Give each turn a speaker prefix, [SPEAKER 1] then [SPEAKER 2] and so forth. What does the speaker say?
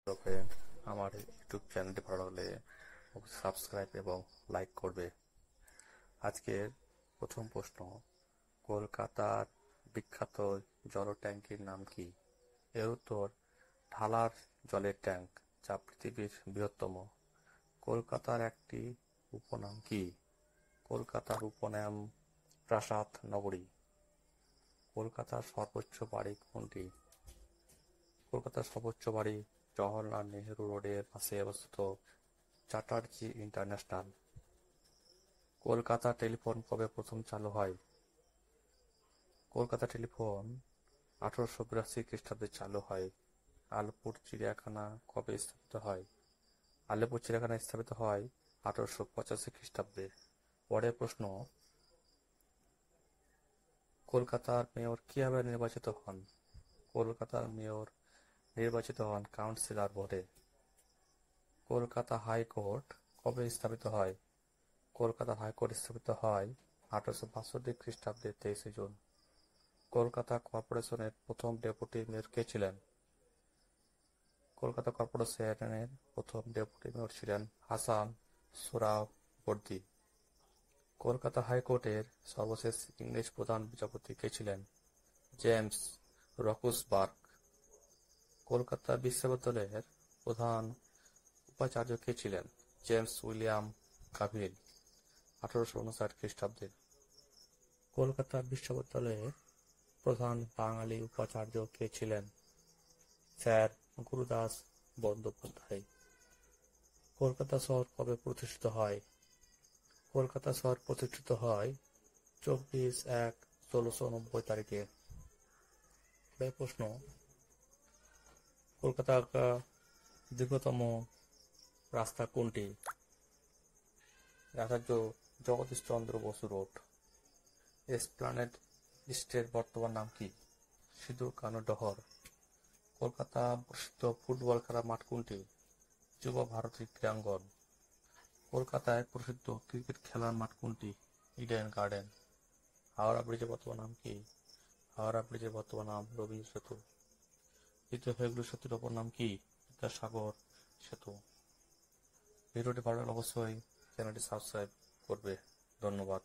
[SPEAKER 1] তবে আমার ইউটিউব চ্যানেলটি ভালো লাগলে সাবস্ক্রাইব এবং লাইক করবে। আজকের প্রথম প্রশ্ন, কলকাতার বিখ্যাত জল ট্যাঙ্কির নাম কি? এর উত্তর ঢালার জলের ট্যাঙ্ক, যা পৃথিবীর বৃহত্তম। কলকাতার একটি উপনাম কি? কলকাতার উপনাম প্রাসাদ নগরী। কলকাতার সর্বোচ্চ বাড়ি কোনটি? কলকাতার সর্বোচ্চ বাড়ি জওহরলাল নেহেরু রোডের পাশে অবস্থিত চ্যাটার্জি ইন্টারন্যাশনাল। কলকাতা টেলিফোন কবে প্রথম চালু হয়? কলকাতা টেলিফোন 1882 খ্রিস্টাব্দে চালু হয়। আলিপুর চিড়িয়াখানা কবে স্থাপিত হয়? আলিপুর চিড়িয়াখানা স্থাপিত হয় 1885 খ্রিস্টাব্দে। পরের প্রশ্ন, কলকাতার মেয়র কিভাবে নির্বাচিত হন? কলকাতার মেয়র নির্বাচিত হন কাউন্সিলর ভোটে। কলকাতা হাইকোর্ট কবে স্থাপিত হয়? কলকাতা হাইকোর্ট স্থাপিত হয় 1862 খ্রিস্টাব্দে 23 জুন। কলকাতা কর্পোরেশনের প্রথম ডেপুটি মেয়র কে ছিলেন? কলকাতা কর্পোরেশনের প্রথম ডেপুটি মেয়র ছিলেন হাসান সোহরাওয়ার্দী। কলকাতা হাইকোর্টের সর্বশেষ ইংরেজ প্রধান বিচারপতি কে ছিলেন? জেমস রকুসবার্গ। কলকাতা বিশ্ববিদ্যালয়ের প্রধান উপাচার্য কে ছিলেন? জেমস উইলিয়াম কাভিল, 1859 খ্রিস্টাব্দে। কলকাতা বিশ্ববিদ্যালয়ের প্রধান বাঙালি উপাচার্য কে ছিলেন? স্যার গুরুদাস বন্দ্যোপাধ্যায়। কলকাতা শহর কবে প্রতিষ্ঠিত হয়? কলকাতা শহর প্রতিষ্ঠিত হয় 24/1/1690 তারিখে। প্রশ্ন, কলকাতার দীর্ঘতম রাস্তা কোনটি? আচার্য জগদীশচন্দ্র বসু রোড। এসপ্ল্যানেড ইস্টের বর্তমান নাম কি? সিধু কানু ডহর। কলকাতা প্রসিদ্ধ ফুটবল খেলার মাঠ কোনটি? যুব ভারতী ক্রীড়াঙ্গন। কলকাতায় প্রসিদ্ধ ক্রিকেট খেলার মাঠ কোনটি? Eden garden. হাওড়া ব্রিজের বর্তমান নাম কি? হাওড়া ব্রিজের বর্তমান নাম রবীন্দ্র সেতু। দ্বিতীয় ফেব্রুয়ারি সেতুর অপর নাম কি? বিদ্যাসাগর সেতু। ভিডিওটি ভালো লাগলে অবশ্যই চ্যানেলটি সাবস্ক্রাইব করবে। ধন্যবাদ।